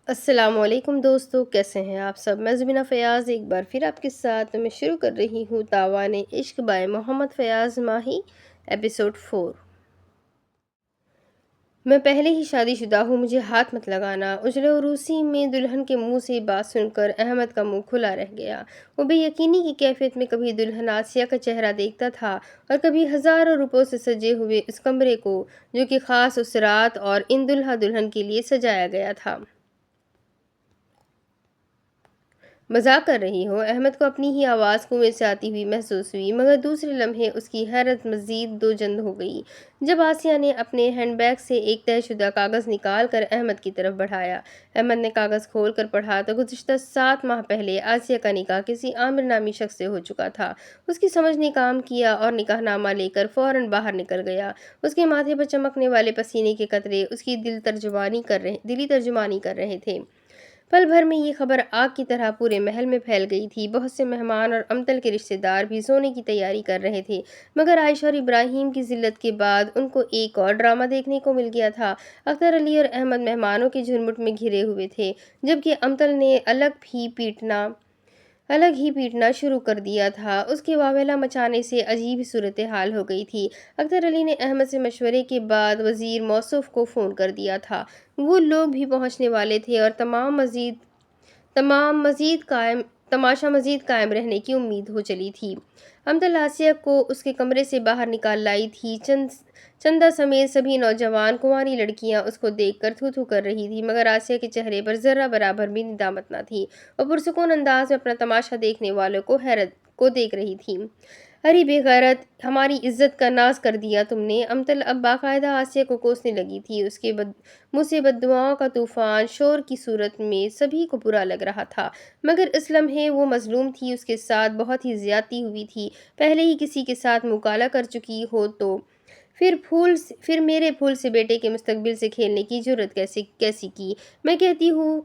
السلام علیکم دوستو، کیسے ہیں آپ سب؟ میں زمینہ فیاض ایک بار پھر آپ کے ساتھ میں شروع کر رہی ہوں تاوان عشق بائے محمد فیاض ماہی ایپیسوڈ 4۔ میں پہلے ہی شادی شدہ ہوں، مجھے ہاتھ مت لگانا۔ اجلے عروسی میں دلہن کے منہ سے بات سن کر احمد کا منہ کھلا رہ گیا۔ وہ بے یقینی کی کیفیت میں کبھی دلہن آسیہ کا چہرہ دیکھتا تھا اور کبھی ہزاروں روپوں سے سجے ہوئے اس کمرے کو جو کہ خاص اس رات اور ان دلہا دلہن کے لیے سجایا گیا تھا۔ مذاق کر رہی ہو؟ احمد کو اپنی ہی آواز کنویں سے آتی ہوئی محسوس ہوئی، مگر دوسرے لمحے اس کی حیرت مزید دو چند ہو گئی جب آسیہ نے اپنے ہینڈ بیگ سے ایک طے شدہ کاغذ نکال کر احمد کی طرف بڑھایا۔ احمد نے کاغذ کھول کر پڑھا تو گزشتہ 7 ماہ پہلے آسیہ کا نکاح کسی عامر نامی شخص سے ہو چکا تھا۔ اس کی سمجھ نے کام کیا اور نکاح نامہ لے کر فوراً باہر نکل گیا۔ اس کے ماتھے پر چمکنے والے پسینے کے قطرے اس کی دلی ترجمانی کر رہے تھے۔ پل بھر میں یہ خبر آگ کی طرح پورے محل میں پھیل گئی تھی۔ بہت سے مہمان اور امتل کے رشتہ دار بھی سونے کی تیاری کر رہے تھے، مگر عائشہ اور ابراہیم کی ذلت کے بعد ان کو ایک اور ڈرامہ دیکھنے کو مل گیا تھا۔ اختر علی اور احمد مہمانوں کے جھرمٹ میں گھرے ہوئے تھے، جبکہ امتل نے الگ ہی پیٹنا شروع کر دیا تھا۔ اس کے واویلا مچانے سے عجیب ہی صورتحال ہو گئی تھی۔ اختر علی نے احمد سے مشورے کے بعد وزیر موصوف کو فون کر دیا تھا۔ وہ لوگ بھی پہنچنے والے تھے اور تماشا مزید قائم رہنے کی امید ہو چلی تھی۔ امتل آسیہ کو اس کے کمرے سے باہر نکال لائی تھی۔ چندہ سمیت سبھی نوجوان کنواری لڑکیاں اس کو دیکھ کر تھو تھو کر رہی تھی، مگر آسیہ کے چہرے پر ذرہ برابر بھی ندامت نہ تھی۔ وہ پرسکون انداز میں اپنا تماشا دیکھنے والوں کو دیکھ رہی تھی۔ ارے بے غیرت، ہماری عزت کا ناز کر دیا تم نے۔ امتل اب باقاعدہ آسیہ کو کوسنے لگی تھی۔ اس کے منہ سے بددعاؤں کا طوفان شور کی صورت میں سبھی کو برا لگ رہا تھا، مگر اس لمحے وہ مظلوم تھی۔ اس کے ساتھ بہت ہی زیادتی ہوئی تھی۔ پہلے ہی کسی کے ساتھ مکالمہ کر چکی ہو تو پھر میرے پھول سے بیٹے کے مستقبل سے کھیلنے کی جرأت کیسی کی؟ میں کہتی ہوں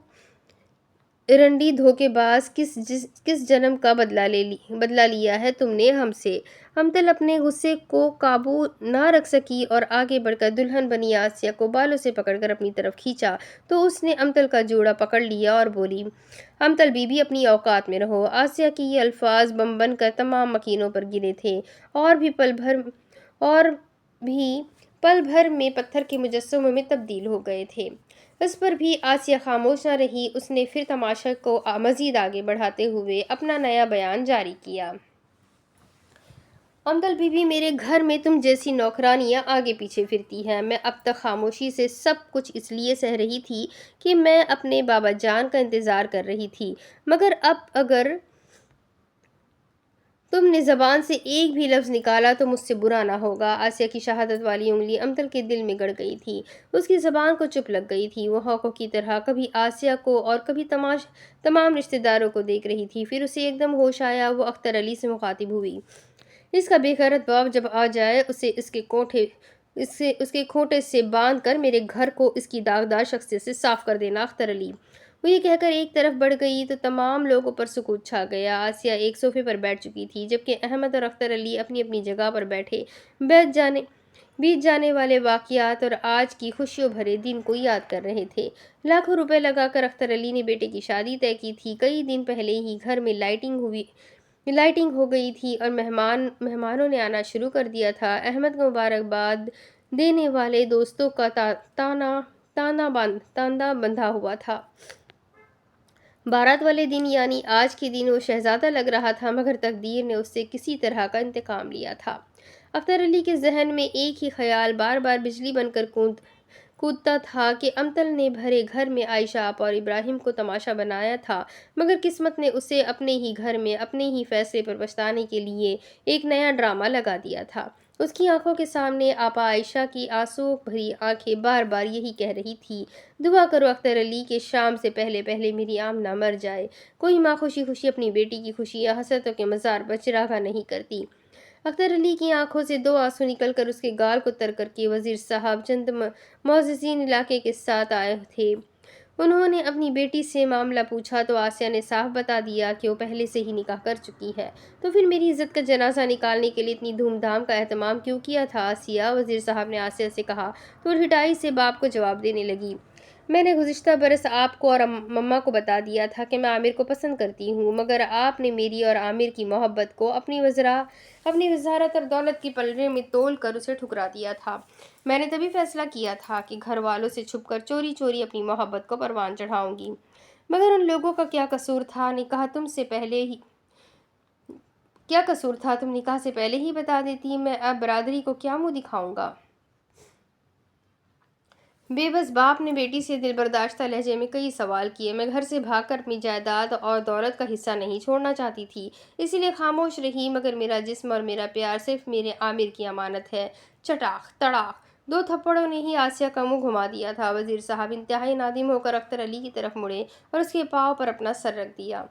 رنڈی دھوکے باز، کس جنم کا بدلہ لیا ہے تم نے ہم سے؟ امتل اپنے غصے کو قابو نہ رکھ سکی اور آگے بڑھ کر دلہن بنی آسیہ کو بالوں سے پکڑ کر اپنی طرف کھینچا تو اس نے امتل کا جوڑا پکڑ لیا اور بولی، امتل بی بی اپنی اوقات میں رہو۔ آسیہ کے یہ الفاظ بم بن کر تمام مکینوں پر گرے تھے اور بھی پل بھر میں پتھر کے مجسموں میں تبدیل ہو گئے تھے۔ اس پر بھی آسیہ خاموش نہ رہی۔ اس نے پھر تماشا کو مزید آگے بڑھاتے ہوئے اپنا نیا بیان جاری کیا۔ امتل بی بی، میرے گھر میں تم جیسی نوکرانیاں آگے پیچھے پھرتی ہیں۔ میں اب تک خاموشی سے سب کچھ اس لیے سہ رہی تھی کہ میں اپنے بابا جان کا انتظار کر رہی تھی، مگر اب اگر تم نے زبان سے ایک بھی لفظ نکالا تو مجھ سے برا نہ ہوگا۔ آسیہ کی شہادت والی انگلی امتل کے دل میں گڑ گئی تھی۔ اس کی زبان کو چپ لگ گئی تھی۔ وہ ہوکوں کی طرح کبھی آسیہ کو اور کبھی تمام رشتہ داروں کو دیکھ رہی تھی۔ پھر اسے ایک دم ہوش آیا۔ وہ اختر علی سے مخاطب ہوئی، اس کا بے غیرت باپ جب آ جائے اسے اس کے کھوٹے سے باندھ کر میرے گھر کو اس کی داغدار شخصیت سے صاف کر دینا۔ اختر علی، وہ یہ کہہ کر ایک طرف بڑھ گئی تو تمام لوگوں پر سکوت چھا گیا۔ آسیہ ایک صوفے پر بیٹھ چکی تھی، جبکہ احمد اور اختر علی اپنی اپنی جگہ پر بیت جانے والے واقعات اور آج کی خوشیوں بھرے دن کو یاد کر رہے تھے۔ لاکھوں روپے لگا کر اختر علی نے بیٹے کی شادی طے کی تھی۔ کئی دن پہلے ہی گھر میں لائٹنگ ہو گئی تھی اور مہمانوں نے آنا شروع کر دیا تھا۔ احمد کو مبارکباد دینے والے دوستوں کا تاندا بندھا ہوا تھا۔ بارات والے دن یعنی آج کے دن وہ شہزادہ لگ رہا تھا، مگر تقدیر نے اس سے کسی طرح کا انتقام لیا تھا۔ اختر علی کے ذہن میں ایک ہی خیال بار بار بجلی بن کر کودتا تھا کہ امتل نے بھرے گھر میں عائشہ آپا اور ابراہیم کو تماشا بنایا تھا، مگر قسمت نے اسے اپنے ہی گھر میں اپنے ہی فیصلے پر پچھتانے کے لیے ایک نیا ڈرامہ لگا دیا تھا۔ اس کی آنکھوں کے سامنے آپا عائشہ کی آنسوؤں بھری آنکھیں بار بار یہی کہہ رہی تھی، دعا کرو اختر علی کہ شام سے پہلے پہلے میری آمنہ مر جائے۔ کوئی ماں خوشی خوشی اپنی بیٹی کی خوشی یا حسرتوں کے مزار پر چراغاں نہیں کرتی۔ اختر علی کی آنکھوں سے 2 آنسو نکل کر اس کے گال کو تر کر کے وزیر صاحب چند معززین علاقے کے ساتھ آئے تھے۔ انہوں نے اپنی بیٹی سے معاملہ پوچھا تو آسیہ نے صاف بتا دیا کہ وہ پہلے سے ہی نکاح کر چکی ہے۔ تو پھر میری عزت کا جنازہ نکالنے کے لیے اتنی دھوم دھام کا اہتمام کیوں کیا تھا آسیہ؟ وزیر صاحب نے آسیہ سے کہا تو ٹھٹائی سے باپ کو جواب دینے لگی، میں نے گزشتہ برس آپ کو اور مما کو بتا دیا تھا کہ میں عامر کو پسند کرتی ہوں، مگر آپ نے میری اور عامر کی محبت کو اپنی وزارت اور دولت کی پلڑے میں تول کر اسے ٹھکرا دیا تھا۔ میں نے تبھی فیصلہ کیا تھا کہ گھر والوں سے چھپ کر چوری چوری اپنی محبت کو پروان چڑھاؤں گی، مگر ان لوگوں کا کیا قصور تھا؟ تم نکاح سے پہلے ہی بتا دیتی، میں اب برادری کو کیا منہ دکھاؤں گا؟ بے بس باپ نے بیٹی سے دل برداشتہ لہجے میں کئی سوال کیے۔ میں گھر سے بھاگ کر اپنی جائیداد اور دولت کا حصہ نہیں چھوڑنا چاہتی تھی، اسی لیے خاموش رہی، مگر میرا جسم اور میرا پیار صرف میرے عامر کی امانت ہے۔ چٹاخ تڑاخ 2 تھپڑوں نے ہی آسیہ کا منہ گھما دیا تھا۔ وزیر صاحب انتہائی نادم ہو کر اختر علی کی طرف مڑے اور اس کے پاؤں پر اپنا سر رکھ دیا۔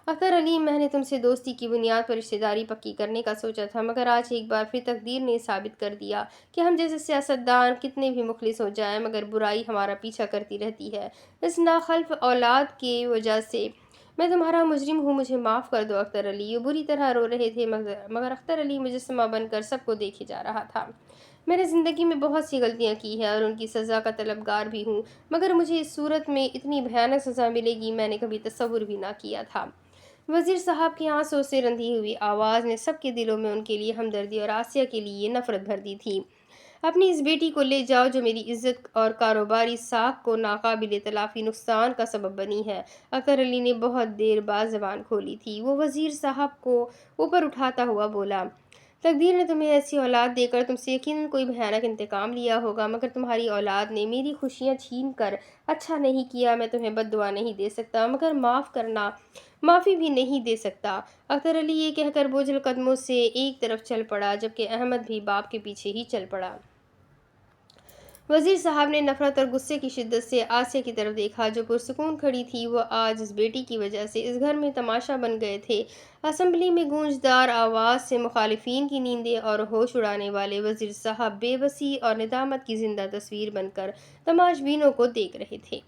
اختر علی، میں نے تم سے دوستی کی بنیاد پر رشتہ داری پکی کرنے کا سوچا تھا، مگر آج ایک بار پھر تقدیر نے ثابت کر دیا کہ ہم جیسے سیاستدان کتنے بھی مخلص ہو جائیں مگر برائی ہمارا پیچھا کرتی رہتی ہے۔ اس ناخلف اولاد کی وجہ سے میں تمہارا مجرم ہوں، مجھے معاف کر دو اختر علی۔ وہ بری طرح رو رہے تھے، مگر اختر علی مجسمہ بن کر سب کو دیکھے جا رہا تھا۔ میں نے زندگی میں بہت سی غلطیاں کی ہیں اور ان کی سزا کا طلبگار بھی ہوں، مگر مجھے اس صورت میں اتنی بھیانک سزا ملے گی میں نے کبھی تصور بھی نہ کیا تھا۔ وزیر صاحب کی آنسوں سے رندھی ہوئی آواز نے سب کے دلوں میں ان کے لیے ہمدردی اور آسیہ کے لیے نفرت بھر دی تھی۔ اپنی اس بیٹی کو لے جاؤ جو میری عزت اور کاروباری ساکھ کو ناقابل تلافی نقصان کا سبب بنی ہے۔ اختر علی نے بہت دیر بعد زبان کھولی تھی۔ وہ وزیر صاحب کو اوپر اٹھاتا ہوا بولا، تقدیر نے تمہیں ایسی اولاد دے کر تم سے یقیناً کوئی بھیانک انتقام لیا ہوگا، مگر تمہاری اولاد نے میری خوشیاں چھین کر اچھا نہیں کیا۔ میں تمہیں بد دعا نہیں دے سکتا، مگر معافی بھی نہیں دے سکتا۔ اختر علی یہ کہہ کر بوجھل قدموں سے ایک طرف چل پڑا، جبکہ احمد بھی باپ کے پیچھے ہی چل پڑا۔ وزیر صاحب نے نفرت اور غصے کی شدت سے آسیہ کی طرف دیکھا جو پرسکون کھڑی تھی۔ وہ آج اس بیٹی کی وجہ سے اس گھر میں تماشا بن گئے تھے۔ اسمبلی میں گونجدار آواز سے مخالفین کی نیندیں اور ہوش اڑانے والے وزیر صاحب بے بسی اور ندامت کی زندہ تصویر بن کر تماش بینوں کو دیکھ رہے تھے۔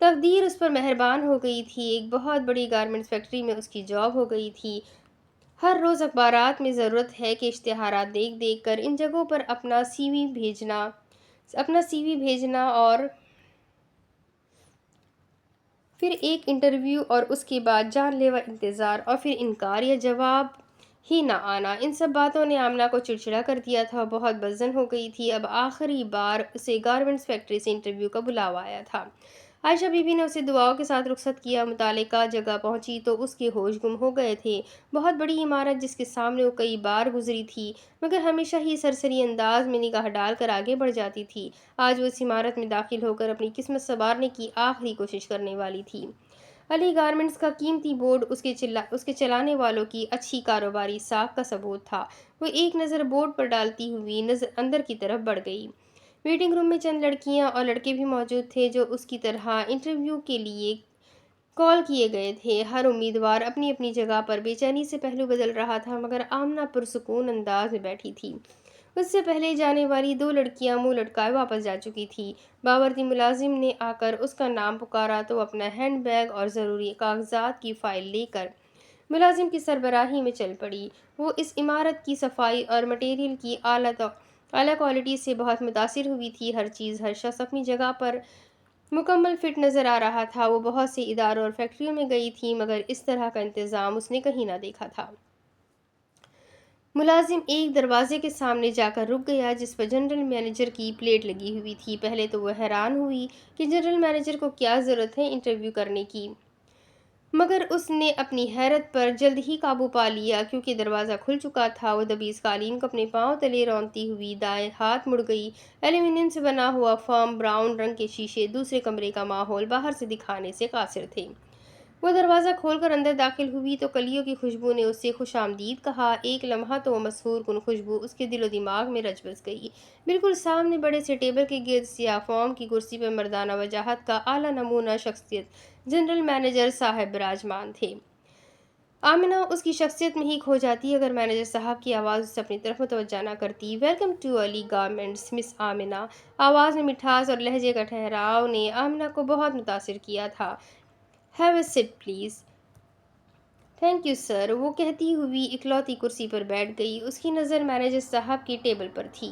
تقدیر اس پر مہربان ہو گئی تھی۔ ایک بہت بڑی گارمنٹس فیکٹری میں اس کی جاب ہو گئی تھی۔ ہر روز اخبارات میں ضرورت ہے کہ اشتہارات دیکھ دیکھ کر ان جگہوں پر اپنا سی وی بھیجنا اور پھر ایک انٹرویو اور اس کے بعد جان لیوا انتظار اور پھر انکار یا جواب ہی نہ آنا، ان سب باتوں نے آمنہ کو چڑچڑا کر دیا تھا۔ بہت بدظن ہو گئی تھی۔ اب آخری بار اسے گارمنٹس فیکٹری سے انٹرویو کا بلاوا آیا تھا۔ عائشہ بی بی نے اسے دعاؤں کے ساتھ رخصت کیا۔ متعلقہ جگہ پہنچی تو اس کے ہوش گم ہو گئے تھے۔ بہت بڑی عمارت جس کے سامنے وہ کئی بار گزری تھی مگر ہمیشہ ہی سرسری انداز میں نگاہ ڈال کر آگے بڑھ جاتی تھی، آج وہ اس عمارت میں داخل ہو کر اپنی قسمت سنوارنے کی آخری کوشش کرنے والی تھی۔ علی گارمنٹس کا قیمتی بورڈ اس کے چلانے والوں کی اچھی کاروباری ساکھ کا ثبوت تھا۔ وہ ایک نظر بورڈ پر ڈالتی ہوئی اندر کی طرف بڑھ گئی۔ ویٹنگ روم میں چند لڑکیاں اور لڑکے بھی موجود تھے جو اس کی طرح انٹرویو کے لیے کال کیے گئے تھے۔ ہر امیدوار اپنی اپنی جگہ پر بے چینی سے پہلو بدل رہا تھا، مگر آمنہ پرسکون انداز میں بیٹھی تھی۔ اس سے پہلے جانے والی 2 لڑکیاں منہ لٹکائے واپس جا چکی تھیں۔ باورچی ملازم نے آ کر اس کا نام پکارا تو وہ اپنا ہینڈ بیگ اور ضروری کاغذات کی فائل لے کر ملازم کی سربراہی میں چل پڑی۔ وہ اس عمارت کی صفائی اور مٹیریل کی اعلیٰ کوالٹی سے بہت متاثر ہوئی تھی۔ ہر چیز، ہر شخص اپنی جگہ پر مکمل فٹ نظر آ رہا تھا۔ وہ بہت سے اداروں اور فیکٹریوں میں گئی تھی مگر اس طرح کا انتظام اس نے کہیں نہ دیکھا تھا۔ ملازم ایک دروازے کے سامنے جا کر رک گیا جس پر جنرل مینیجر کی پلیٹ لگی ہوئی تھی۔ پہلے تو وہ حیران ہوئی کہ جنرل مینیجر کو کیا ضرورت ہے انٹرویو کرنے کی، مگر اس نے اپنی حیرت پر جلد ہی قابو پا لیا کیونکہ دروازہ کھل چکا تھا۔ وہ دبی اس قالین کو اپنے پاؤں تلے رونتی ہوئی دائیں ہاتھ مڑ گئی۔ ایلومینیم سے بنا ہوا فرم، براؤن رنگ کے شیشے، دوسرے کمرے کا ماحول باہر سے دکھانے سے قاصر تھے۔ وہ دروازہ کھول کر اندر داخل ہوئی تو کلیوں کی خوشبو نے اس سے خوش آمدید کہا۔ ایک لمحہ تو وہ مسحور کن خوشبو اس کے دل و دماغ میں رچ بس گئی۔ بالکل سامنے بڑے سے ٹیبل کے گرد سیاہ فوم کی کرسی پر مردانہ وجاہت کا اعلیٰ نمونہ شخصیت جنرل مینیجر صاحب براجمان تھے۔ آمنہ اس کی شخصیت میں ہی کھو جاتی اگر مینیجر صاحب کی آواز اسے اپنی طرف متوجہ نہ کرتی۔ ویلکم ٹو علی گارمنٹس مس آمنہ۔ آواز میں مٹھاس اور لہجے کا ٹھہراؤ نے آمنہ کو بہت متاثر کیا تھا۔ Have a seat please. Thank you sir, وہ کہتی ہوئی اکلوتی کرسی پر بیٹھ گئی۔ اس کی نظر مینیجر صاحب کی ٹیبل پر تھی۔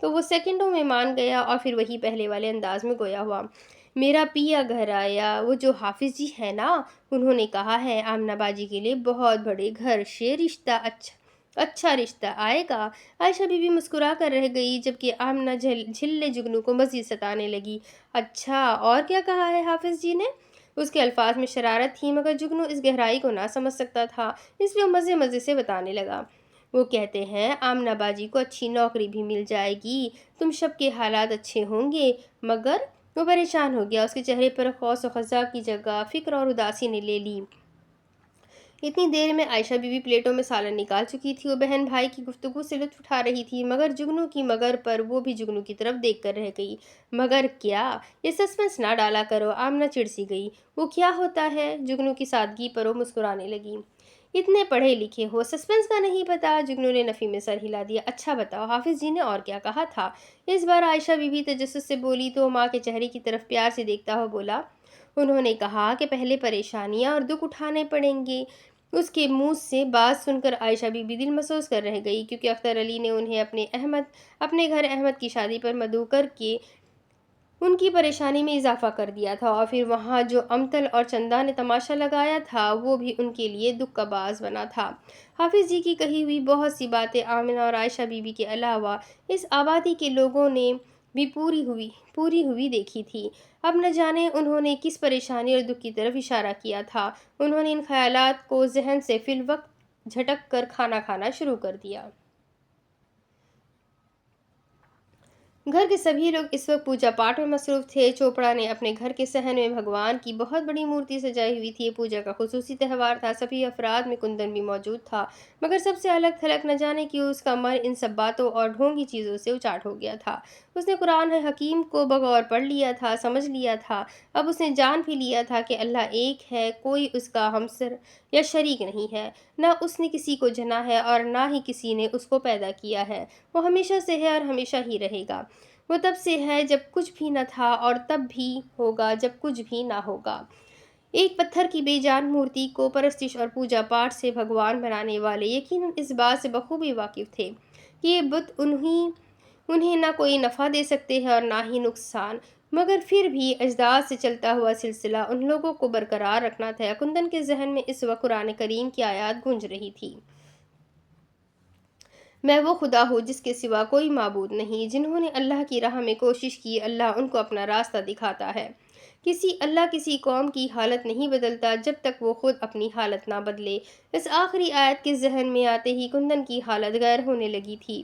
تو وہ سیکنڈوں میں مان گیا اور پھر وہی پہلے والے انداز میں گویا ہوا۔ میرا پیا گھر آیا، وہ جو حافظ جی ہے نا، انہوں نے کہا ہے آمنہ باجی کے لیے بہت بڑے گھر سے رشتہ اچھا رشتہ آئے گا۔ عائشہ بی بی مسکرا کر رہ گئی، جبکہ آمنہ جھلے جگنو کو مزید ستانے لگی۔ اچھا، اور کیا کہا ہے حافظ جی نے؟ اس کے الفاظ میں شرارت تھی، مگر جگنو اس گہرائی کو نہ سمجھ سکتا تھا، اس لیے وہ مزے مزے سے بتانے لگا۔ وہ کہتے ہیں آمنہ باجی کو اچھی نوکری بھی مل جائے گی، تم سب کے حالات اچھے ہوں گے، مگر… وہ پریشان ہو گیا، اس کے چہرے پر خوف و خزاں کی جگہ فکر اور اداسی نے لے لی۔ اتنی دیر میں عائشہ بی بی پلیٹوں میں سالن نکال چکی تھی، وہ بہن بھائی کی گفتگو سے لطف اٹھا رہی تھی، مگر جگنو کی مگر پر وہ بھی جگنو کی طرف دیکھ کر رہ گئی۔ مگر کیا؟ یہ سسپنس نہ ڈالا کرو، آمنہ چڑ سی گئی۔ وہ کیا ہوتا ہے؟ جگنو کی سادگی پر وہ مسکرانے لگی۔ اتنے پڑھے لکھے ہو، سسپنس کا نہیں پتا؟ جگنو نے نفی میں سر ہلا دیا۔ اچھا بتاؤ، حافظ جی نے اور کیا کہا تھا؟ اس بار عائشہ بی بی تجسس سے بولی تو ماں کے چہرے کی طرف پیار سے دیکھتا ہوا بولا۔ انہوں نے کہا کہ پہلے پریشانیاں اور دکھ اٹھانے پڑیں گے۔ اس کے منہ سے بات سن کر عائشہ بی بی دل محسوس کر رہ گئی، کیونکہ اختر علی نے انہیں اپنے گھر احمد کی شادی پر مدعو کر کے ان کی پریشانی میں اضافہ کر دیا تھا، اور پھر وہاں جو امتل اور چندہ نے تماشا لگایا تھا وہ بھی ان کے لیے دکھ کا باعث بنا تھا۔ حافظ جی کی کہی ہوئی بہت سی باتیں آمنہ اور عائشہ بی بی کے علاوہ اس آبادی کے لوگوں نے بھی پوری ہوئی دیکھی تھی۔ اب نہ جانے انہوں نے کس پریشانی اور دکھ کی طرف اشارہ کیا تھا، انہوں نے ان خیالات کو ذہن سے فی الوقت جھٹک کر کھانا کھانا شروع کر دیا۔ گھر کے سبھی لوگ اس وقت پوجا پاٹ میں مصروف تھے۔ چوپڑا نے اپنے گھر کے صحن میں بھگوان کی بہت بڑی مورتی سجائی ہوئی تھی۔ یہ پوجا کا خصوصی تہوار تھا، سبھی افراد میں کندن بھی موجود تھا، مگر سب سے الگ تھلگ نہ جانے کیوں اس کا من ان سب باتوں اور ڈھونگی چیزوں سے اچاٹ ہو گیا تھا۔ اس نے قرآن حکیم کو بغور پڑھ لیا تھا، سمجھ لیا تھا، اب اس نے جان بھی لیا تھا کہ اللہ ایک ہے، کوئی اس کا ہمسر یا شریک نہیں ہے، نہ اس نے کسی کو جنا ہے اور نہ ہی کسی نے اس کو پیدا کیا ہے، وہ ہمیشہ سے ہے اور ہمیشہ ہی رہے گا، وہ تب سے ہے جب کچھ بھی نہ تھا اور تب بھی ہوگا جب کچھ بھی نہ ہوگا۔ ایک پتھر کی بے جان مورتی کو پرستش اور پوجا پاٹ سے بھگوان بنانے والے یقیناً اس بات سے بخوبی واقف تھے کہ یہ بت انہیں نہ کوئی نفع دے سکتے ہیں اور نہ ہی نقصان، مگر پھر بھی اجداد سے چلتا ہوا سلسلہ ان لوگوں کو برقرار رکھنا تھا۔ کندن کے ذہن میں اس وقت قرآن کریم کی آیات گونج رہی تھی۔ میں وہ خدا ہوں جس کے سوا کوئی معبود نہیں، جنہوں نے اللہ کی راہ میں کوشش کی اللہ ان کو اپنا راستہ دکھاتا ہے۔ اللہ کسی قوم کی حالت نہیں بدلتا جب تک وہ خود اپنی حالت نہ بدلے۔ اس آخری آیت کے ذہن میں آتے ہی کندن کی حالت غیر ہونے لگی تھی،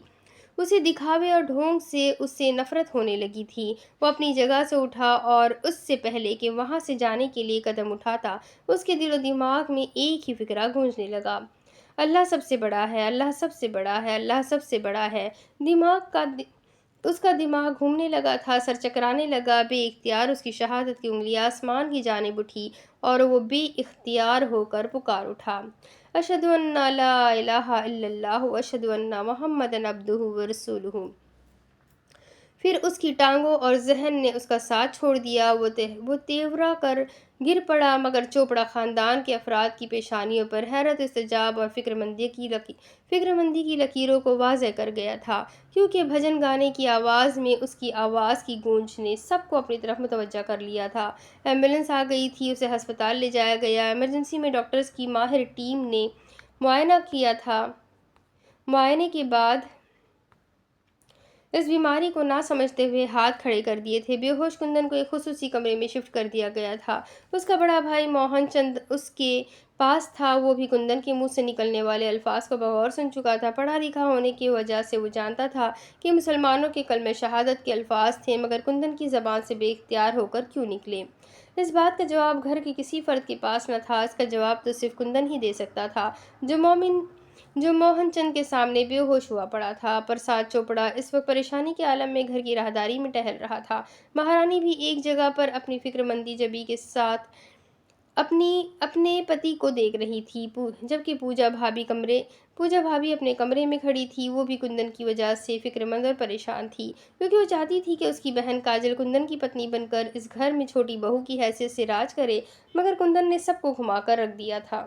اسے دکھاوے اور ڈھونگ سے اس سے نفرت ہونے لگی تھی۔ وہ اپنی جگہ سے اٹھا اور اس سے پہلے کہ وہاں سے جانے کے لیے قدم اٹھاتا، اس کے دل و دماغ میں ایک ہی فکرہ گونجنے لگا، اللہ سب سے بڑا ہے، اللہ سب سے بڑا ہے، اللہ سب سے بڑا ہے۔ اس کا دماغ گھومنے لگا تھا، سر چکرانے لگا، بے اختیار اس کی شہادت کی انگلیاں آسمان کی جانب اٹھی اور وہ بے اختیار ہو کر پکار اٹھا، اشہد ان لا الہ الا اللہ واشہد ان محمدًا عبدہ ورسولہ۔ پھر اس کی ٹانگوں اور ذہن نے اس کا ساتھ چھوڑ دیا، وہ تیورا کر گر پڑا، مگر چوپڑا خاندان کے افراد کی پیشانیوں پر حیرت، استعجاب اور فکر مندی کی لکیروں کو واضح کر گیا تھا، کیونکہ بھجن گانے کی آواز میں اس کی آواز کی گونج نے سب کو اپنی طرف متوجہ کر لیا تھا۔ ایمبولینس آ گئی تھی، اسے ہسپتال لے جایا گیا، ایمرجنسی میں ڈاکٹرز کی ماہر ٹیم نے معائنہ کیا تھا، معائنے کے بعد اس بیماری کو نہ سمجھتے ہوئے ہاتھ کھڑے کر دیے تھے۔ بے ہوش کندن کو ایک خصوصی کمرے میں شفٹ کر دیا گیا تھا، اس کا بڑا بھائی موہن چند اس کے پاس تھا، وہ بھی کندن کے منہ سے نکلنے والے الفاظ کو بغور سن چکا تھا۔ پڑھا لکھا ہونے کی وجہ سے وہ جانتا تھا کہ مسلمانوں کے کلمہ شہادت کے الفاظ تھے، مگر کندن کی زبان سے بے اختیار ہو کر کیوں نکلے؟ اس بات کا جواب گھر کے کسی فرد کے پاس نہ تھا، اس کا جواب تو صرف کندن ہی دے سکتا تھا، جو موہن چند کے سامنے بے ہوش ہوا پڑا تھا۔ پرساد چوپڑا اس وقت پریشانی کے عالم میں گھر کی راہداری میں ٹہل رہا تھا، مہارانی بھی ایک جگہ پر اپنی فکر مندی جبی کے ساتھ اپنے پتی کو دیکھ رہی تھی، جبکہ پوجا بھابھی اپنے کمرے میں کھڑی تھی، وہ بھی کندن کی وجہ سے فکر مند اور پریشان تھی، کیونکہ وہ چاہتی تھی کہ اس کی بہن کاجل کندن کی پتنی بن کر اس گھر میں چھوٹی بہو کی حیثیت سے راج کرے، مگر کندن نے سب کو گھما کر رکھ دیا تھا۔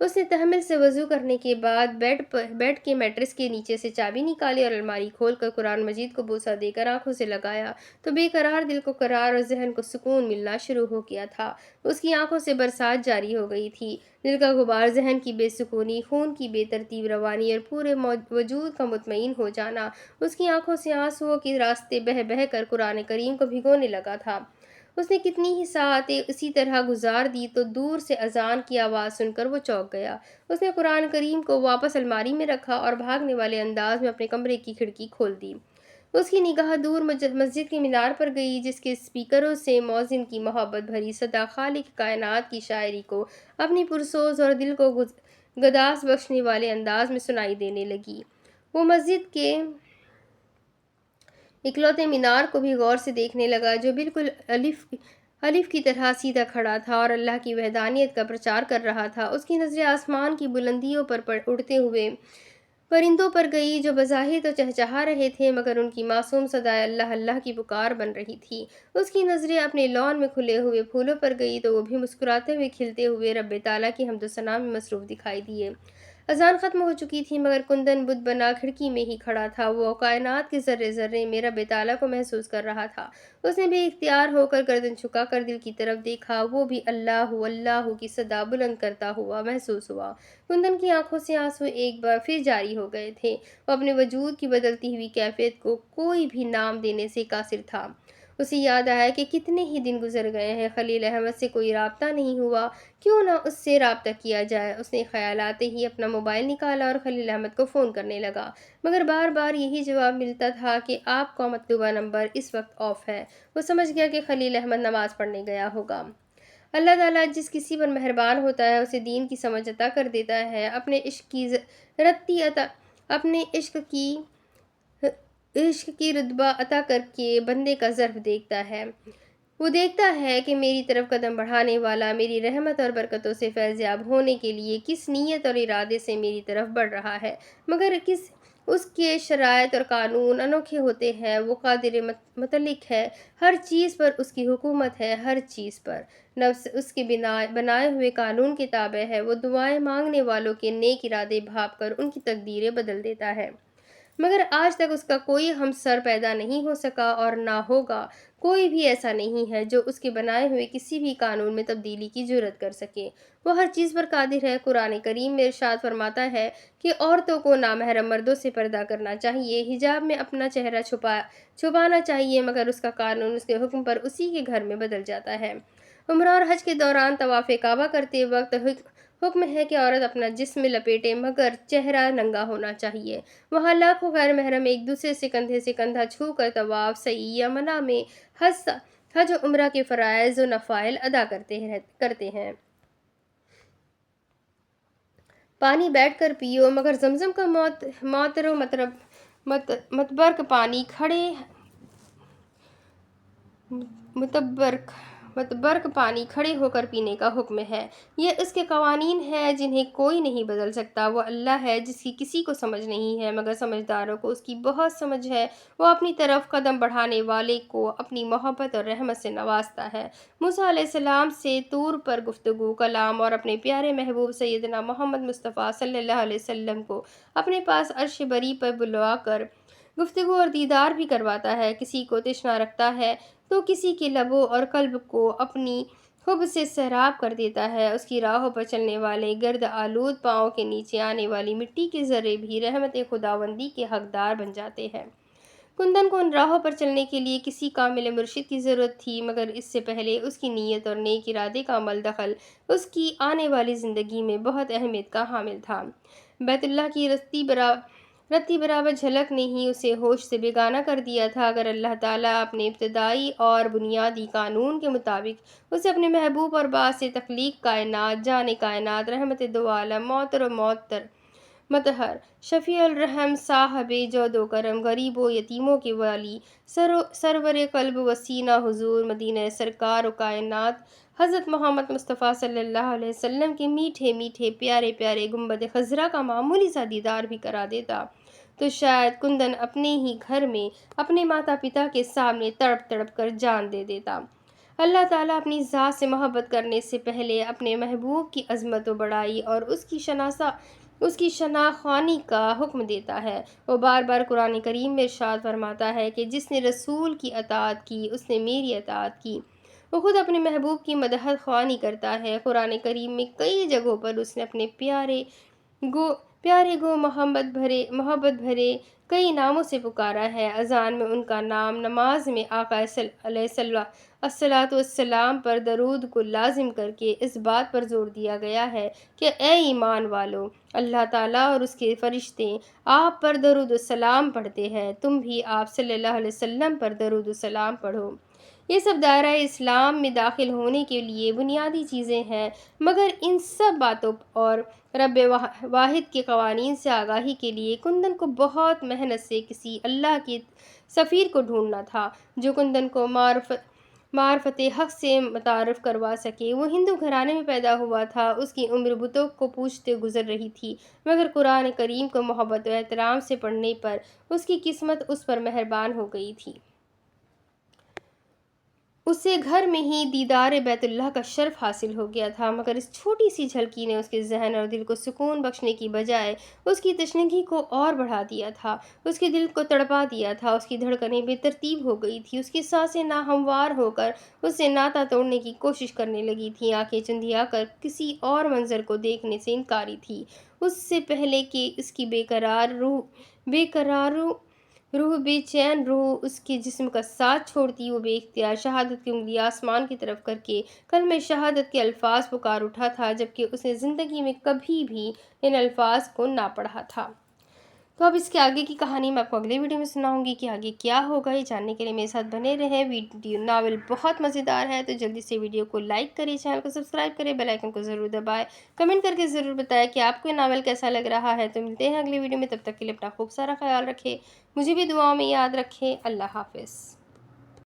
اس نے تحمل سے وضو کرنے کے بعد بیڈ کے میٹرس کے نیچے سے چابی نکالی اور الماری کھول کر قرآن مجید کو بوسہ دے کر آنکھوں سے لگایا تو بے قرار دل کو قرار اور ذہن کو سکون ملنا شروع ہو گیا تھا۔ اس کی آنکھوں سے برسات جاری ہو گئی تھی۔ دل کا غبار، ذہن کی بے سکونی، خون کی بے ترتیب روانی اور پورے وجود کا مطمئن ہو جانا اس کی آنکھوں سے آنسوؤں کے راستے بہہ بہہ کر قرآن کریم کو بھگونے لگا تھا۔ اس نے کتنی ہی ساعتیں اسی طرح گزار دی تو دور سے اذان کی آواز سن کر وہ چونک گیا۔ اس نے قرآن کریم کو واپس الماری میں رکھا اور بھاگنے والے انداز میں اپنے کمرے کی کھڑکی کھول دی۔ اس کی نگاہ دور مسجد کے مینار پر گئی جس کے اسپیکروں سے مؤذن کی محبت بھری صدا خالق کائنات کی شاعری کو اپنی پرسوز اور دل کو گداز بخشنے والے انداز میں سنائی دینے لگی۔ وہ مسجد کے اکلوتے مینار کو بھی غور سے دیکھنے لگا جو بالکل الف کی طرح سیدھا کھڑا تھا اور اللہ کی وحدانیت کا پرچار کر رہا تھا۔ اس کی نظریں آسمان کی بلندیوں پر اڑتے ہوئے پرندوں پر گئی جو بظاہر تو چہچہا رہے تھے مگر ان کی معصوم صدائے اللہ اللہ کی پکار بن رہی تھی۔ اس کی نظریں اپنے لان میں کھلے ہوئے پھولوں پر گئی تو وہ بھی مسکراتے ہوئے کھلتے ہوئے رب تعالیٰ کی حمد و ثنا میں مصروف دکھائی دیے۔ اذان ختم ہو چکی تھی مگر کندن بت بنا کھڑکی میں ہی کھڑا تھا۔ وہ کائنات کے ذرے ذرے میں رب تعالیٰ کو محسوس کر رہا تھا۔ اس نے بے اختیار ہو کر گردن چھکا کر دل کی طرف دیکھا، وہ بھی اللہ اللہ کی صدا بلند کرتا ہوا محسوس ہوا۔ کندن کی آنکھوں سے آنسو ایک بار پھر جاری ہو گئے تھے۔ وہ اپنے وجود کی بدلتی ہوئی کیفیت کو کوئی بھی نام دینے سے قاصر تھا۔ اسے یاد آیا کہ کتنے ہی دن گزر گئے ہیں، خلیل احمد سے کوئی رابطہ نہیں ہوا، کیوں نہ اس سے رابطہ کیا جائے۔ اس نے خیال آتے ہی اپنا موبائل نکالا اور خلیل احمد کو فون کرنے لگا مگر بار بار یہی جواب ملتا تھا کہ آپ کا مطلوبہ نمبر اس وقت آف ہے۔ وہ سمجھ گیا کہ خلیل احمد نماز پڑھنے گیا ہوگا۔ اللہ تعالیٰ جس کسی پر مہربان ہوتا ہے اسے دین کی سمجھ عطا کر دیتا ہے، اپنے عشق کی رتبہ عطا کر کے بندے کا ظرف دیکھتا ہے۔ وہ دیکھتا ہے کہ میری طرف قدم بڑھانے والا میری رحمت اور برکتوں سے فیضیاب ہونے کے لیے کس نیت اور ارادے سے میری طرف بڑھ رہا ہے، مگر اس کے شرائط اور قانون انوکھے ہوتے ہیں۔ وہ قادر مطلق ہے، ہر چیز پر اس کی حکومت ہے، ہر چیز پر نفس اس کے بنائے ہوئے قانون کے تابع ہے۔ وہ دعائیں مانگنے والوں کے نیک ارادے بھاپ کر ان کی تقدیریں بدل دیتا ہے، مگر آج تک اس کا کوئی ہمسر پیدا نہیں ہو سکا اور نہ ہوگا۔ کوئی بھی ایسا نہیں ہے جو اس کے بنائے ہوئے کسی بھی قانون میں تبدیلی کی جرأت کر سکے۔ وہ ہر چیز پر قادر ہے۔ قرآن کریم میں ارشاد فرماتا ہے کہ عورتوں کو نامحرم مردوں سے پردہ کرنا چاہیے، حجاب میں اپنا چہرہ چھپانا چاہیے، مگر اس کا قانون اس کے حکم پر اسی کے گھر میں بدل جاتا ہے۔ عمرہ اور حج کے دوران طواف کعبہ کرتے وقت حکم ہے کہ عورت اپنا جسم لپیٹے مگر چہرہ ننگا ہونا چاہیے۔ وہاں لاکھوں غیر محرم ایک دوسرے سے کندھے سے کندھا چھو کر طواف، سعی یا منع میں حج و عمرہ کے فرائض و نفائل ادا کرتے ہیں۔ پانی بیٹھ کر پیو مگر زمزم کا معطر و متبرک پانی کھڑے ہو کر پینے کا حکم ہے۔ یہ اس کے قوانین ہیں جنہیں کوئی نہیں بدل سکتا۔ وہ اللہ ہے جس کی کسی کو سمجھ نہیں ہے مگر سمجھداروں کو اس کی بہت سمجھ ہے۔ وہ اپنی طرف قدم بڑھانے والے کو اپنی محبت اور رحمت سے نوازتا ہے۔ موسیٰ علیہ السلام سے طور پر گفتگو کلام اور اپنے پیارے محبوب سیدنا محمد مصطفیٰ صلی اللہ علیہ وسلم کو اپنے پاس عرش بری پر بلوا کر گفتگو اور دیدار بھی کرواتا ہے۔ کسی کو تشنا رکھتا ہے تو کسی کے لبوں اور قلب کو اپنی حب سے سیراب کر دیتا ہے۔ اس کی راہوں پر چلنے والے گرد آلود پاؤں کے نیچے آنے والی مٹی کے ذرے بھی رحمت خداوندی کے حقدار بن جاتے ہیں۔ کندن کو ان راہوں پر چلنے کے لیے کسی کامل مرشد کی ضرورت تھی مگر اس سے پہلے اس کی نیت اور نیک ارادے کا عمل دخل اس کی آنے والی زندگی میں بہت اہمیت کا حامل تھا۔ بیت اللہ کی رتی برابر جھلک نے ہی اسے ہوش سے بیگانہ کر دیا تھا۔ اگر اللہ تعالیٰ اپنے ابتدائی اور بنیادی قانون کے مطابق اسے اپنے محبوب اور باعث تخلیق کائنات، جان کائنات، رحمت دو عالم، معطر و مطہر، شفیع الرحم، صاحب جود و کرم، غریب و یتیموں کے والی، سرور قلب و سینہ حضور مدینہ سرکار و کائنات حضرت محمد مصطفیٰ صلی اللہ علیہ وسلم کے میٹھے میٹھے پیارے پیارے گنبد خضرا کا معمولی سا دیدار بھی کرا دیتا تو شاید کندن اپنے ہی گھر میں اپنے ماتا پتا کے سامنے تڑپ تڑپ کر جان دے دیتا۔ اللہ تعالیٰ اپنی ذات سے محبت کرنے سے پہلے اپنے محبوب کی عظمت و بڑائی اور اس کی شناخوانی کا حکم دیتا ہے۔ وہ بار بار قرآن کریم میں ارشاد فرماتا ہے کہ جس نے رسول کی اطاعت کی اس نے میری اطاعت کی۔ وہ خود اپنے محبوب کی مدح خوانی کرتا ہے۔ قرآن کریم میں کئی جگہوں پر اس نے اپنے پیارے گو محبت بھرے کئی ناموں سے پکارا ہے۔ اذان میں ان کا نام، نماز میں آقا علیہ الصلاۃ والسلام پر درود کو لازم کر کے اس بات پر زور دیا گیا ہے کہ اے ایمان والو، اللہ تعالیٰ اور اس کے فرشتے آپ پر درود و سلام پڑھتے ہیں، تم بھی آپ صلی اللہ علیہ وسلم پر درود و سلام پڑھو۔ یہ سب دائرہ اسلام میں داخل ہونے کے لیے بنیادی چیزیں ہیں، مگر ان سب باتوں اور رب واحد کے قوانین سے آگاہی کے لیے کندن کو بہت محنت سے کسی اللہ کے سفیر کو ڈھونڈنا تھا جو کندن کو معرفت حق سے متعارف کروا سکے۔ وہ ہندو گھرانے میں پیدا ہوا تھا، اس کی عمر بتوں کو پوجتے گزر رہی تھی، مگر قرآن کریم کو محبت و احترام سے پڑھنے پر اس کی قسمت اس پر مہربان ہو گئی تھی۔ اسے گھر میں ہی دیدار بیت اللہ کا شرف حاصل ہو گیا تھا، مگر اس چھوٹی سی جھلکی نے اس کے ذہن اور دل کو سکون بخشنے کی بجائے اس کی تشنگی کو اور بڑھا دیا تھا، اس کے دل کو تڑپا دیا تھا۔ اس کی دھڑکنیں بے ترتیب ہو گئی تھیں، اس کی سانسیں ناہموار ہو کر اس سے ناطہ توڑنے کی کوشش کرنے لگی تھیں، آنکھیں چندھیا کر کسی اور منظر کو دیکھنے سے انکاری تھی۔ اس سے پہلے کہ اس کی بے قرار روح بے چین روح اس کے جسم کا ساتھ چھوڑتی، وہ بے اختیار شہادت کی انگلی آسمان کی طرف کر کے کلمہ شہادت کے الفاظ پکار اٹھا تھا، جبکہ اس نے زندگی میں کبھی بھی ان الفاظ کو نہ پڑھا تھا۔ تو اب اس کے آگے کی کہانی میں آپ کو اگلے ویڈیو میں سناؤں گی کہ آگے کیا ہوگا۔ یہ جاننے کے لیے میرے ساتھ بنے رہیں۔ ناول بہت مزیدار ہے، تو جلدی سے ویڈیو کو لائک کریں، چینل کو سبسکرائب کریں، بیل آئیکن کو ضرور دبائیں، کمنٹ کر کے ضرور بتائیں کہ آپ کو یہ ناول کیسا لگ رہا ہے۔ تو ملتے ہیں اگلے ویڈیو میں، تب تک کے لیے اپنا خوب سارا خیال رکھیں، مجھے بھی دعاؤں میں یاد رکھیں۔ اللہ حافظ۔